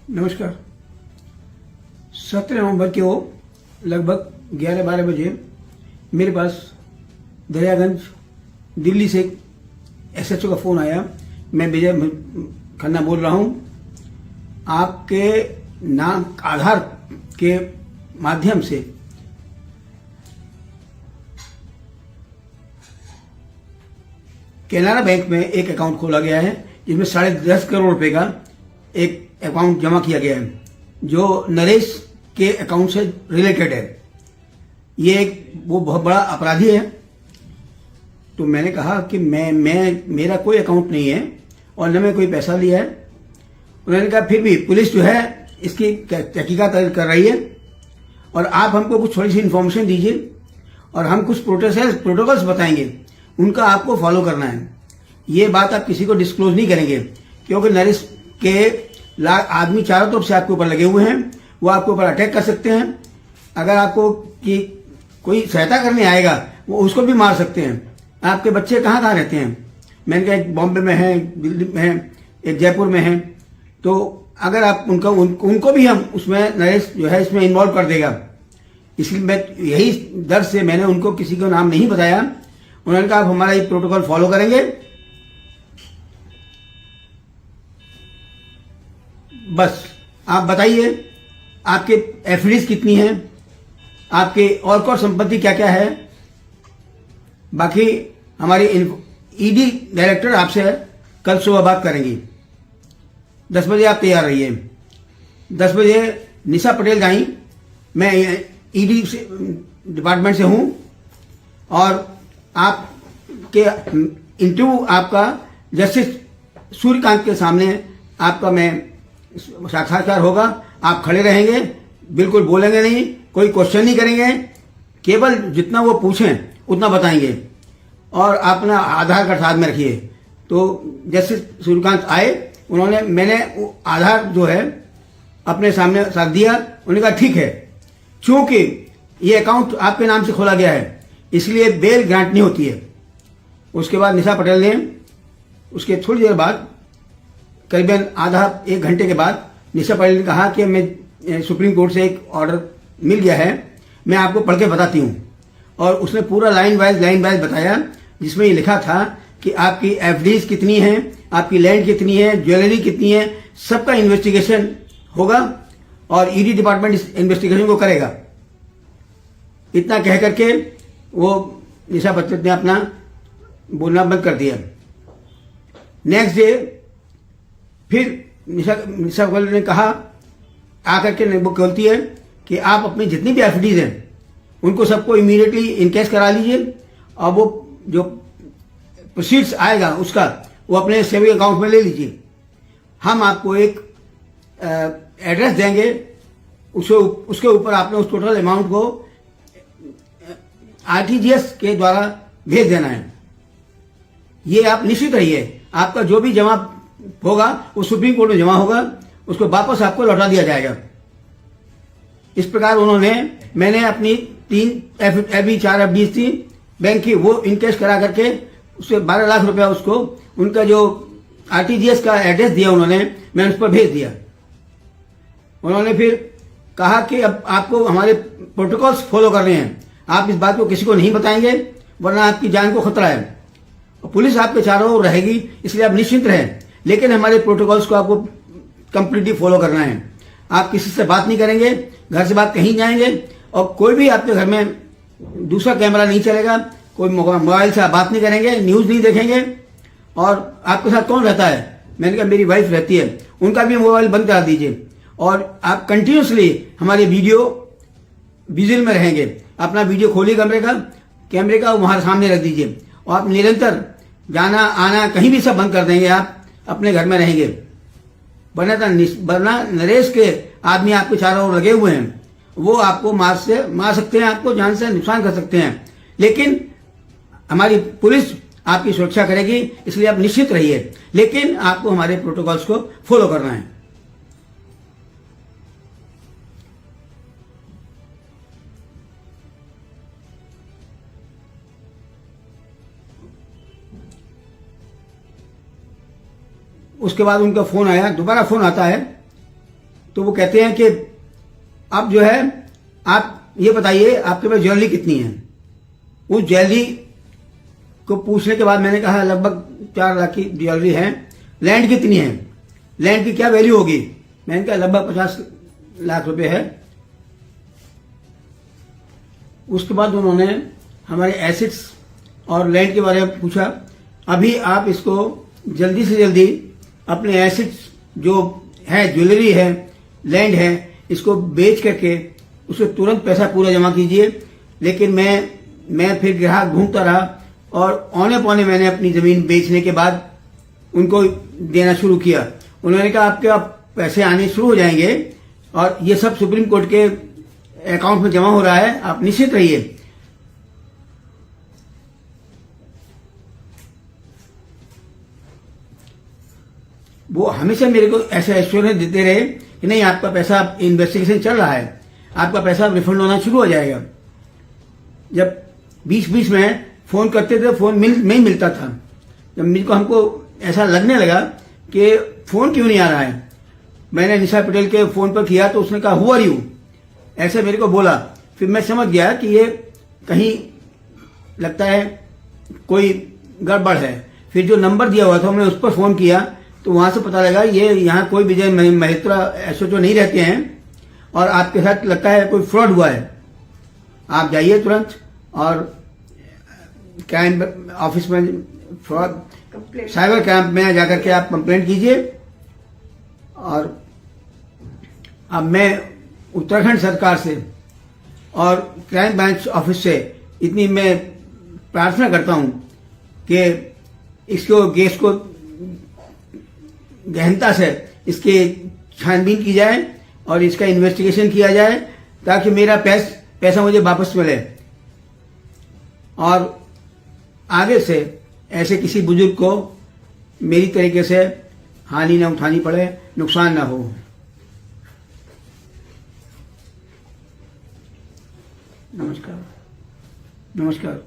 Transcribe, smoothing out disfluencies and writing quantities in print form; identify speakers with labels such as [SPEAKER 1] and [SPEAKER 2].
[SPEAKER 1] नमस्कार। 17 नवंबर को लगभग 11-12 बजे मेरे पास दरियागंज दिल्ली से एसएचओ का फ़ोन आया। मैं विजय खन्ना बोल रहा हूं। आपके नाम आधार के माध्यम से केनरा बैंक में एक अकाउंट खोला गया है जिसमें 10.5 करोड़ रुपए का एक अकाउंट जमा किया गया है जो नरेश के अकाउंट से रिलेटेड है। ये वो बहुत बड़ा अपराधी है। तो मैंने कहा कि मेरा कोई अकाउंट नहीं है और न मैं कोई पैसा लिया है। उन्होंने कहा फिर भी पुलिस जो है इसकी तहकीकात कर रही है और आप हमको कुछ थोड़ी सी इन्फॉर्मेशन दीजिए और हम कुछ प्रोटोकॉल्स बताएंगे, उनका आपको फॉलो करना है। ये बात आप किसी को डिस्क्लोज नहीं करेंगे क्योंकि नरेश के आदमी चारों तरफ से आपके ऊपर लगे हुए हैं। वो आपके ऊपर अटैक कर सकते हैं। अगर आपको कि कोई सहायता करने आएगा वो उसको भी मार सकते हैं। आपके बच्चे कहाँ कहाँ रहते हैं? मैंने कहा एक बॉम्बे में है, दिल्ली में है, एक जयपुर में है। तो अगर आप उनको भी हम उसमें नरेश जो है इसमें इन्वॉल्व कर देगा। इसलिए मैं यही डर से मैंने उनको किसी को नाम नहीं बताया। उन्होंने कहा आप हमारा ये प्रोटोकॉल फॉलो करेंगे। बस आप बताइए आपके एफडीज कितनी हैं, आपके और संपत्ति क्या क्या है। बाकी हमारी ईडी डायरेक्टर आपसे कल सुबह बात करेंगी। 10 बजे आप तैयार रहिए। 10 बजे निशा पटेल जाई, मैं ईडी डिपार्टमेंट से हूं और आपके इंटरव्यू आपका जस्टिस सूर्यकांत के सामने आपका मैं साक्षात्कार होगा। आप खड़े रहेंगे, बिल्कुल बोलेंगे नहीं, कोई क्वेश्चन नहीं करेंगे, केवल जितना वो पूछें उतना बताएंगे और अपना आधार कार्ड साथ में रखिए। तो जैसे सूर्यकांत आए, मैंने आधार जो है अपने सामने साथ दिया। उन्होंने कहा ठीक है, क्योंकि ये अकाउंट आपके नाम से खोला गया है इसलिए बेल ग्रांट नहीं होती है। उसके बाद निशा पटेल ने उसके थोड़ी देर बाद करीबन आधा 1 घंटे के बाद निशा पटेल ने कहा कि मैं सुप्रीम कोर्ट से एक ऑर्डर मिल गया है, मैं आपको पढ़ के बताती हूँ। और उसने पूरा लाइन वाइज बताया जिसमें ये लिखा था कि आपकी एफडीज कितनी हैं, आपकी लैंड कितनी है, ज्वेलरी कितनी है, सबका इन्वेस्टिगेशन होगा और ईडी डिपार्टमेंट इस इन्वेस्टिगेशन को करेगा। इतना कह करके वो निशा पटेल ने अपना बोलना बंद कर दिया। नेक्स्ट डे फिर निशा पटेल ने कहा आकर के वो बोलती है कि आप अपनी जितनी भी एफडीज हैं उनको सबको इमीडिएटली इनकेश करा लीजिए और वो जो प्रोसीड्स आएगा उसका वो अपने सेविंग अकाउंट में ले लीजिए। हम आपको एक एड्रेस देंगे, उसके ऊपर आपने उस टोटल अमाउंट को आरटीजीएस के द्वारा भेज देना है। ये आप निश्चित रहिए, आपका जो भी जमा होगा वो सुप्रीम कोर्ट में जमा होगा, उसको वापस आपको लौटा दिया जाएगा। इस प्रकार मैंने अपनी 4 एफडीज थी बैंक की, वो इनकेश करा करके उससे 12 लाख रुपया उसको उनका जो आरटीजीएस का एड्रेस दिया मैं उस पर भेज दिया। उन्होंने फिर कहा कि अब आपको हमारे प्रोटोकॉल्स फॉलो करने हैं, आप इस बात को किसी को नहीं बताएंगे वरना आपकी जान को खतरा है। पुलिस आपके चारों ओर रहेगी इसलिए आप निश्चिंत रहें, लेकिन हमारे प्रोटोकॉल्स को आपको कंप्लीटली फॉलो करना है। आप किसी से बात नहीं करेंगे, घर से बात कहीं जाएंगे और कोई भी आपके घर में दूसरा कैमरा नहीं चलेगा, कोई मोबाइल से आप बात नहीं करेंगे, न्यूज नहीं देखेंगे। और आपके साथ कौन रहता है? मैंने कहा मेरी वाइफ रहती है, उनका भी मोबाइल बंद करा दीजिए और आप कंटिन्यूसली हमारे वीडियो विजिल में रहेंगे। अपना वीडियो खोलिए कैमरे का वहां सामने रख दीजिए और आप निरंतर जाना आना कहीं भी सब बंद कर देंगे, आप अपने घर में रहेंगे। वरना नरेश के आदमी आपके चारों ओर लगे हुए हैं, वो आपको मार सकते हैं, आपको जान से नुकसान कर सकते हैं। लेकिन हमारी पुलिस आपकी सुरक्षा करेगी, इसलिए आप निश्चित रहिए, लेकिन आपको हमारे प्रोटोकॉल्स को फॉलो करना है। उसके बाद उनका फोन आया, दोबारा फोन आता है तो वो कहते हैं कि अब जो है आप ये बताइए आपके पास ज्वेलरी कितनी है। उस ज्वेलरी को पूछने के बाद मैंने कहा लगभग 4 लाख की ज्वेलरी है। लैंड कितनी है, लैंड की क्या वैल्यू होगी, मैंने कहा लगभग 50 लाख रुपए है। उसके बाद उन्होंने हमारे एसेट्स और लैंड के बारे में पूछा। अभी आप इसको जल्दी से जल्दी अपने एसेट्स जो है, ज्वेलरी है, लैंड है, इसको बेच करके उसे तुरंत पैसा पूरा जमा कीजिए। लेकिन मैं फिर ग्राहक ढूंढता रहा और औने पौने मैंने अपनी जमीन बेचने के बाद उनको देना शुरू किया। उन्होंने कहा आपके पैसे आने शुरू हो जाएंगे और ये सब सुप्रीम कोर्ट के अकाउंट में जमा हो रहा है, आप निश्चित रहिए। वो हमेशा मेरे को ऐसा एश्योरेंस देते रहे कि नहीं आपका पैसा, इन्वेस्टिगेशन चल रहा है, आपका पैसा रिफंड होना शुरू हो जाएगा। जब बीच में फोन करते थे, फोन नहीं मिलता था। जब हमको ऐसा लगने लगा कि फोन क्यों नहीं आ रहा है, मैंने निशा पटेल के फोन पर किया तो उसने कहा हु आर यू, ऐसे मेरे को बोला। फिर मैं समझ गया कि ये कहीं लगता है कोई गड़बड़ है। फिर जो नंबर दिया हुआ था मैंने उस पर फोन किया तो वहां से पता लगा ये यहाँ कोई विजय महित्रा एसओचओ नहीं रहते हैं और आपके साथ लगता है कोई फ्रॉड हुआ है। आप जाइए तुरंत और क्राइम ऑफिस में, फ्रॉड साइबर क्राइम में जाकर के आप कंप्लेंट कीजिए। और अब मैं उत्तराखंड सरकार से और क्राइम ब्रांच ऑफिस से इतनी मैं प्रार्थना करता हूं कि इसको केस को गहनता से इसकी छानबीन की जाए और इसका इन्वेस्टिगेशन किया जाए ताकि मेरा पैसा मुझे वापस मिले और आगे से ऐसे किसी बुजुर्ग को मेरी तरीके से हानि न उठानी पड़े, नुकसान ना हो। नमस्कार।